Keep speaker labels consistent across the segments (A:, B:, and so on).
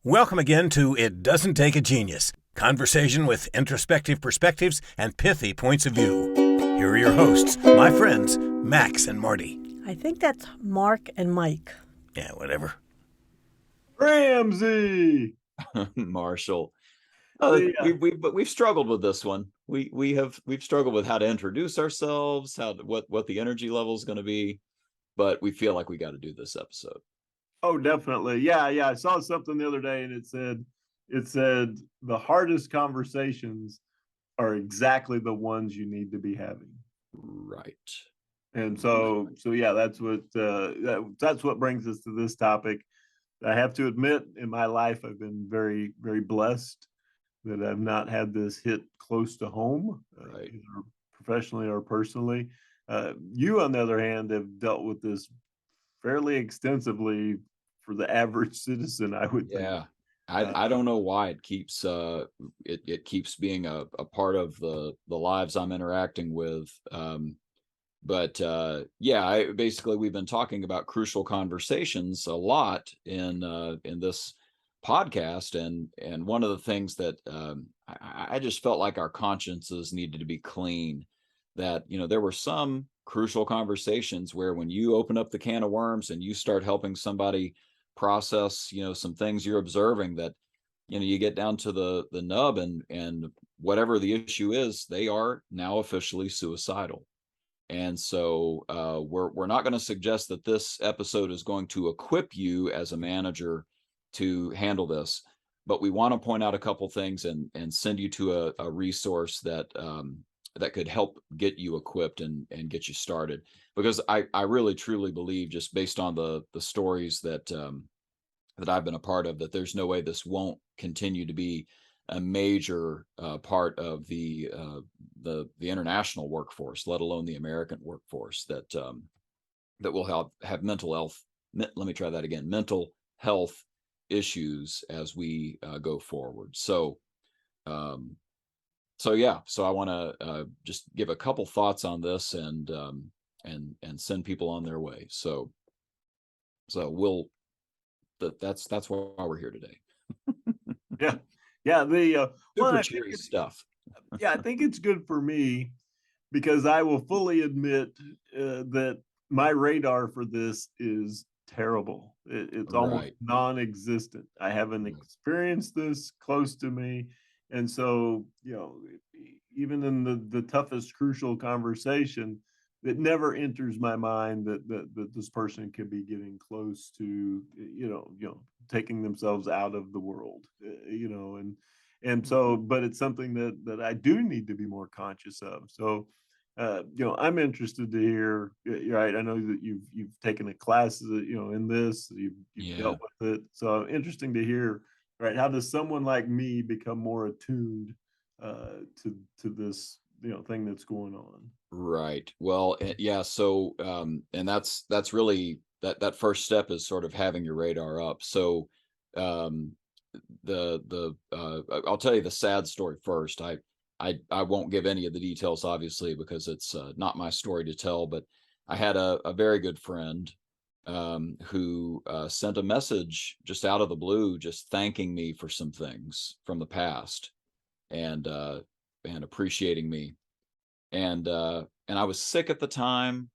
A: Welcome again to It Doesn't Take a Genius, conversation with introspective perspectives and pithy points of view. Here are your hosts, my friends, Max and Marty.
B: I think that's Mark and Mike.
A: Yeah, whatever.
C: Ramsey.
D: Marshall.
C: Yeah.
D: We've struggled with this one. We've struggled with how to introduce ourselves, what the energy level is going to be, but we feel like we got to do this episode.
C: Oh, definitely. Yeah. I saw something the other day, and it said the hardest conversations are exactly the ones you need to be having.
D: Right.
C: And so yeah, that's what brings us to this topic. I have to admit, in my life, I've been very, very blessed that I've not had this hit close to home,
D: Right.
C: either professionally or personally. You, on the other hand, have dealt with this fairly extensively for the average citizen, I would think.
D: Yeah. I don't know why it keeps it keeps being a part of the lives I'm interacting with. But basically we've been talking about crucial conversations a lot in this podcast, and one of the things that I just felt like our consciences needed to be clean. That there were some crucial conversations where when you open up the can of worms and you start helping somebody process some things you're observing, that you get down to the nub, and whatever the issue is, they are now officially suicidal. And so we're not going to suggest that this episode is going to equip you as a manager to handle this, but we want to point out a couple things and send you to a resource that could help get you equipped and get you started. Because I really truly believe, just based on the stories that I've been a part of, that there's no way this won't continue to be a major part of the international workforce, let alone the American workforce, that will have mental health. Let me try that again. Mental health issues as we go forward. So I want to just give a couple thoughts on this and send people on their way. So that's why we're here today.
C: Yeah.
D: Super cheery stuff.
C: I think it's good for me because I will fully admit that my radar for this is terrible. It's almost non-existent. I haven't experienced this close to me. And so, even in the toughest crucial conversation, it never enters my mind that this person could be getting close to, taking themselves out of the world, and so, but it's something that I do need to be more conscious of. So, I'm interested to hear. Right, I know that you've taken a class, in this, you've dealt with it. So, interesting to hear. Right, how does someone like me become more attuned to this, thing that's going on?
D: Right. Well, yeah. So, and that's really that first step is sort of having your radar up. So, I'll tell you the sad story first. I won't give any of the details, obviously, because it's not my story to tell. But I had a very good friend who sent a message just out of the blue, just thanking me for some things from the past, and appreciating me. And I was sick at the time.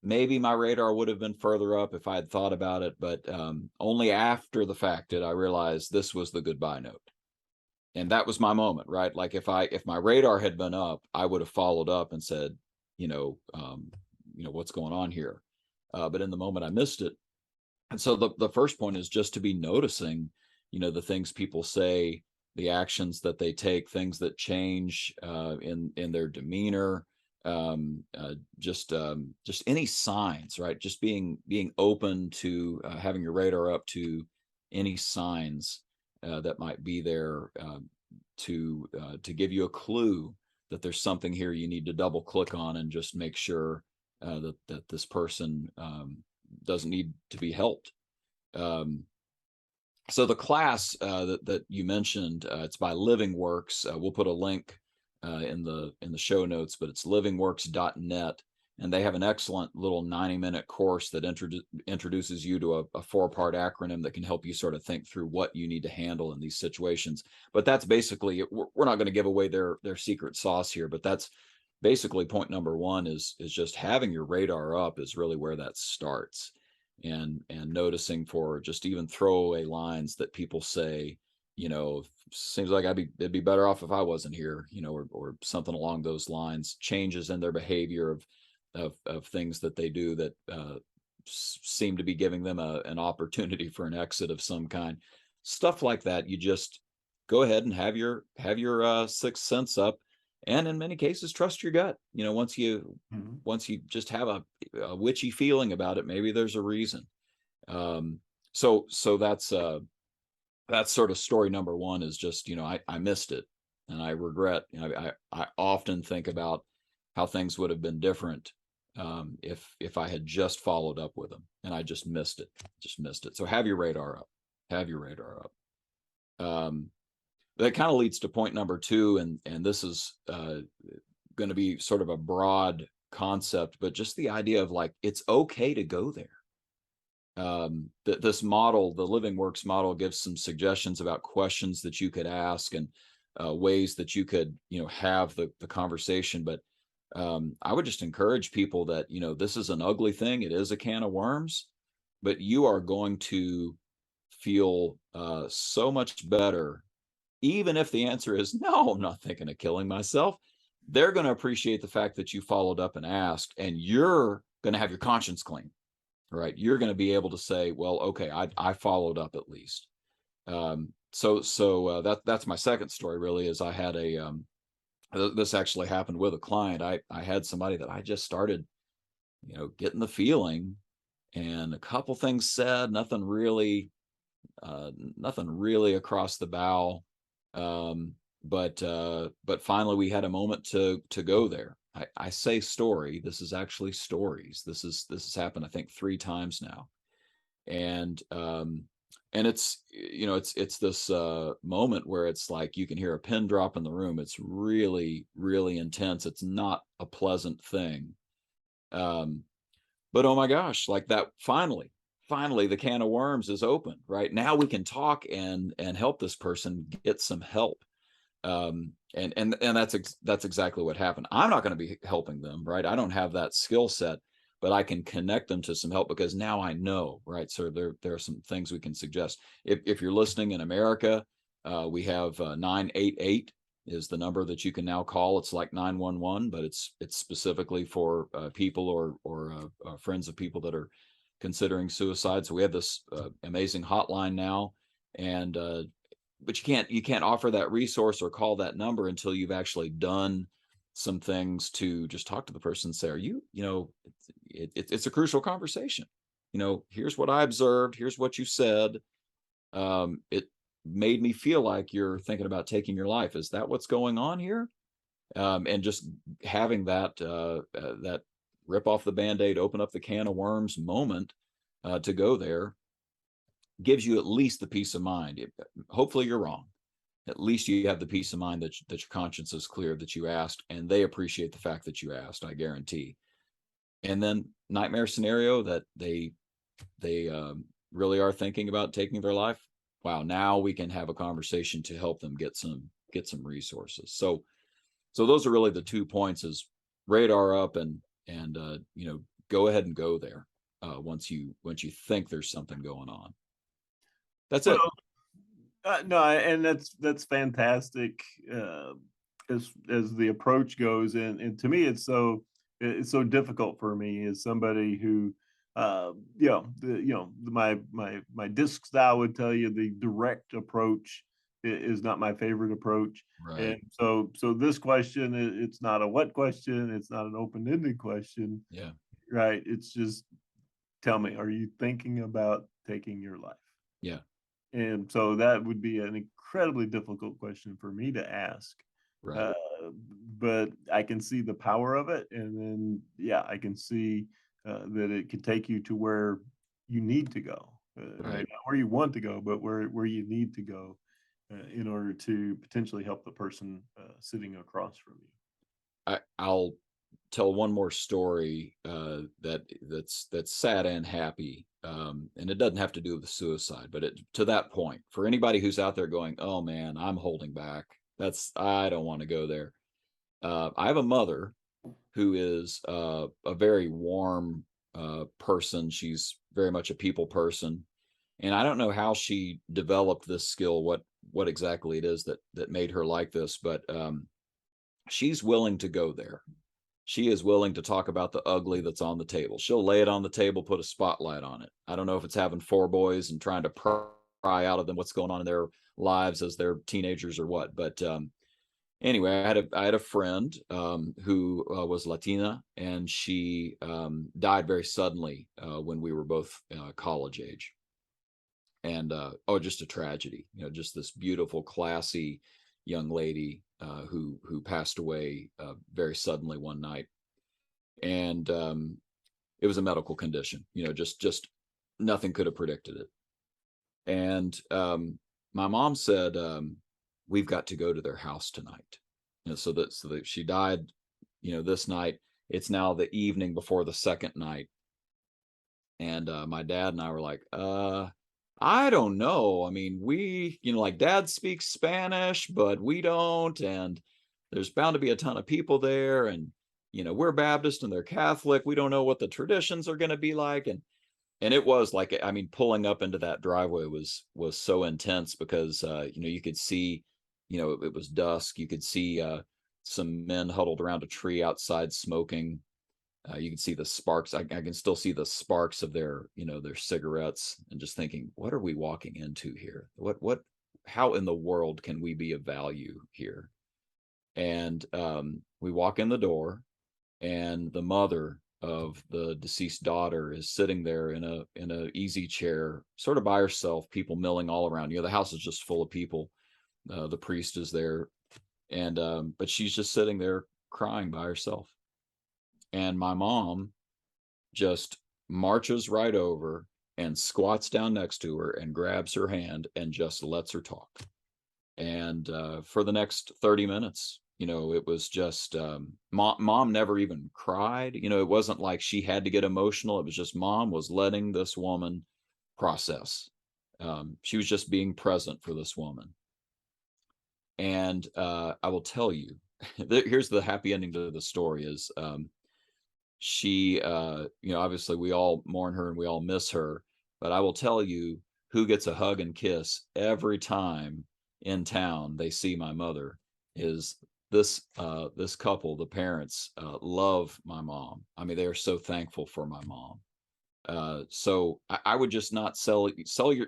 D: Maybe my radar would have been further up if I had thought about it, but only after the fact did I realize this was the goodbye note. And that was my moment, right? Like if my radar had been up, I would have followed up and said, what's going on here? But in the moment I missed it. And so the first point is just to be noticing, the things people say, the actions that they take, things that change in their demeanor, just any signs, right? Just being open to having your radar up to any signs that might be there to give you a clue that there's something here you need to double click on and just make sure that this person doesn't need to be helped. So the class that you mentioned, it's by Living Works. We'll put a link in the show notes, but it's livingworks.net. and they have an excellent little 90-minute course that introduces you to a 4-part acronym that can help you sort of think through what you need to handle in these situations. But that's basically, we're not going to give away their secret sauce here, but that's basically point number one is just having your radar up is really where that starts. And noticing for just even throwaway lines that people say, seems like it'd be better off if I wasn't here, or something along those lines. Changes in their behavior of things that they do that seem to be giving them an opportunity for an exit of some kind. Stuff like that. You just go ahead and have your sixth sense up, and in many cases trust your gut. Once you just have a witchy feeling about it, maybe there's a reason. So that's sort of story number one, is just, I missed it, and I regret. I often think about how things would have been different if I had just followed up with them, and I just missed it. So have your radar up. That kind of leads to point number two, and this is going to be sort of a broad concept, but just the idea of, like, it's okay to go there. This model, the Living Works model, gives some suggestions about questions that you could ask and ways that you could, have the conversation. But I would just encourage people that, this is an ugly thing. It is a can of worms, but you are going to feel so much better, even if the answer is no, I'm not thinking of killing myself. They're going to appreciate the fact that you followed up and asked, and you're going to have your conscience clean. Right. You're going to be able to say, well, okay, I followed up at least. So that's my second story, really, is I had this actually happened with a client. I had somebody that I just started, getting the feeling, and a couple things said, nothing really across the bow. But finally we had a moment to go there. I say story. This is actually stories. This has happened, I think, 3 times now, and it's it's this moment where it's like you can hear a pin drop in the room. It's really, really intense. It's not a pleasant thing, but oh my gosh, like that! Finally, the can of worms is open. Right now, we can talk and help this person get some help. And that's exactly what happened. I'm not going to be helping them, right? I don't have that skill set, but I can connect them to some help, because now I know, right? So there are some things we can suggest. If you're listening in America, we have 988 is the number that you can now call. It's like 911, but it's specifically for people or friends of people that are considering suicide. So we have this amazing hotline now, and but you can't offer that resource or call that number until you've actually done some things to just talk to the person and say, are you, it's a crucial conversation. Here's what I observed. Here's what you said. It made me feel like you're thinking about taking your life. Is that what's going on here? And just having that rip off the Band-Aid, open up the can of worms moment to go there gives you at least the peace of mind. Hopefully you're wrong. At least you have the peace of mind that your conscience is clear, that you asked, and they appreciate the fact that you asked, I guarantee. And then nightmare scenario that they really are thinking about taking their life. Wow, now we can have a conversation to help them get some resources. So those are really the 2 points: is radar up and go ahead and go there once you think there's something going on. That's it.
C: No, and that's fantastic as the approach goes, and to me it's so difficult for me as somebody who my disc style would tell you the direct approach is not my favorite approach.
D: Right.
C: And so this question, it's not a what question, it's not an open-ended question.
D: Yeah.
C: Right. It's just, tell me, are you thinking about taking your life?
D: Yeah.
C: And so that would be an incredibly difficult question for me to ask.
D: Right.
C: But I can see the power of it. And then, I can see that it could take you to where you need to go.
D: Right.
C: Maybe not where you want to go, but where you need to go in order to potentially help the person sitting across from you.
D: I'll tell one more story that's sad and happy, and it doesn't have to do with suicide, but to that point, for anybody who's out there going, "Oh man, I'm holding back. I don't want to go there." I have a mother who is a very warm person. She's very much a people person, and I don't know how she developed this skill. What exactly it is that made her like this, but she's willing to go there. She is willing to talk about the ugly that's on the table. She'll lay it on the table, put a spotlight on it. I don't know if it's having 4 boys and trying to pry out of them what's going on in their lives as they're teenagers or what. But anyway, I had a friend who was Latina, and she died very suddenly when we were both college age. And just a tragedy. Just this beautiful, classy young lady who passed away very suddenly one night. And it was a medical condition. Just nothing could have predicted it. And my mom said, "We've got to go to their house tonight." So that she died, this night. It's now the evening before the second night, and my dad and I were like, I don't know. I mean, we, like, Dad speaks Spanish, but we don't, and there's bound to be a ton of people there, and we're Baptist and they're Catholic. We don't know what the traditions are going to be like, and it was like, I mean, pulling up into that driveway was so intense because you could see, it was dusk. You could see some men huddled around a tree outside smoking. You can see the sparks. I can still see the sparks of their cigarettes, and just thinking, what are we walking into here? How in the world can we be of value here? And we walk in the door, and the mother of the deceased daughter is sitting there in a easy chair, sort of by herself, people milling all around. The house is just full of people. The priest is there, and but she's just sitting there crying by herself. And my mom just marches right over and squats down next to her and grabs her hand and just lets her talk. And for the next 30 minutes, it was just mom never even cried. It wasn't like she had to get emotional. It was just mom was letting this woman process. She was just being present for this woman. And I will tell you, here's the happy ending to the story is she, obviously we all mourn her and we all miss her, but I will tell you who gets a hug and kiss every time in town they see my mother is this couple. The parents love my mom. I mean, they are so thankful for my mom. So I would just not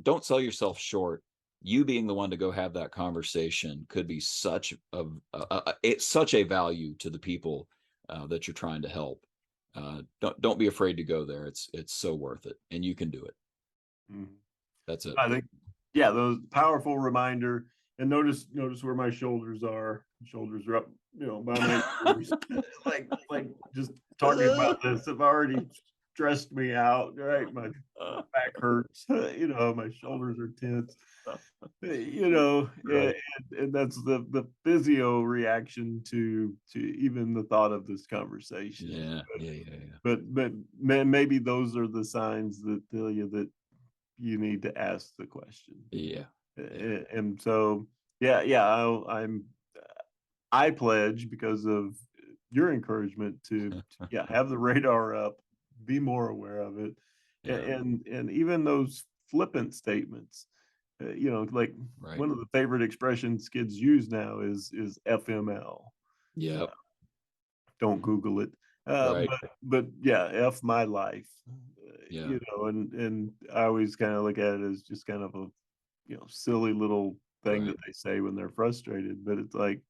D: don't sell yourself short. You being the one to go have that conversation could be such a value to the people that you're trying to help. Don't be afraid to go there. It's so worth it, and you can do it.
C: Mm.
D: That's it.
C: I think, yeah, those powerful reminder. And notice where my shoulders are. Shoulders are up, by my ears. like just talking about this have already stressed me out. Right, my back hurts. My shoulders are tense.
D: Right.
C: And that's the physio reaction to even the thought of this conversation.
D: Yeah.
C: But maybe those are the signs that tell you that you need to ask the question.
D: Yeah.
C: And so I pledge, because of your encouragement, to have the radar up, be more aware of it.
D: Yeah.
C: And even those flippant statements, like
D: Right.
C: one of the favorite expressions kids use now is FML.
D: Yeah.
C: Don't Google it.
D: Right.
C: But yeah, F my life.
D: Yeah.
C: And I always kind of look at it as just kind of a silly little thing
D: Right.
C: that they say when they're frustrated. But it's like,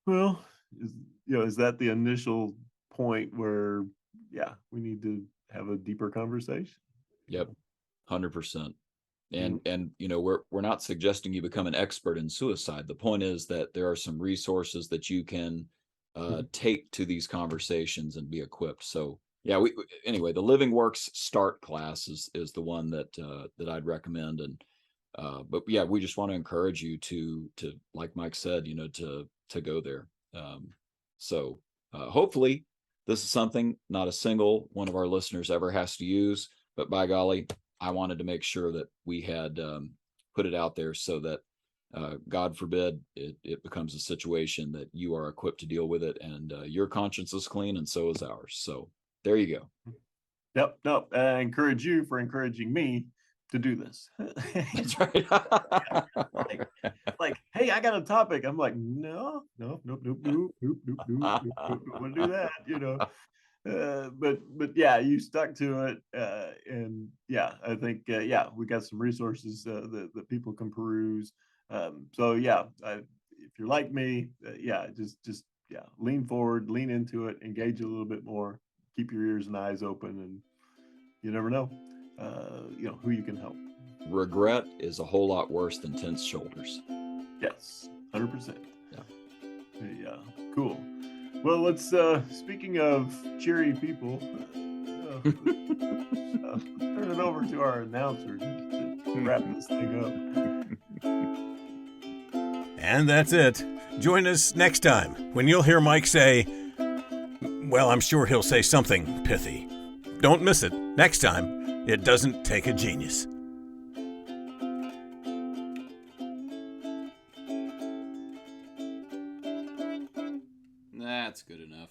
C: well, is that the initial point where we need to have a deeper conversation?
D: Yep. 100%.
C: Mm.
D: And we're not suggesting you become an expert in suicide. The point is that there are some resources that you can take to these conversations and be equipped. So yeah, anyway, the Living Works Start class is the one that I'd recommend. And but yeah, we just want to encourage you to like Mike said, to go there. So hopefully this is something not a single one of our listeners ever has to use, but by golly, I wanted to make sure that we had put it out there so that God forbid it becomes a situation that you are equipped to deal with it, and your conscience is clean and so is ours. So there you go.
C: Yep. No, I encourage you for encouraging me to do this.
D: That's right.
C: like, hey, I got a topic. I'm like, no, nope, don't want to do that, but yeah, you stuck to it, and yeah, I think yeah, we got some resources that people can peruse. So yeah, if you're like me, yeah, just yeah, lean forward, lean into it, engage a little bit more, keep your ears and eyes open, and you never know, who you can help.
D: Regret is a whole lot worse than tense shoulders.
C: Yes, 100%.
D: Yeah.
C: Yeah, cool. Well, let's speaking of cheery people, let's turn it over to our announcer to wrap this thing up.
A: And that's it. Join us next time when you'll hear Mike say, well, I'm sure he'll say something pithy. Don't miss it. Next time, it doesn't take a genius.
D: That's good enough.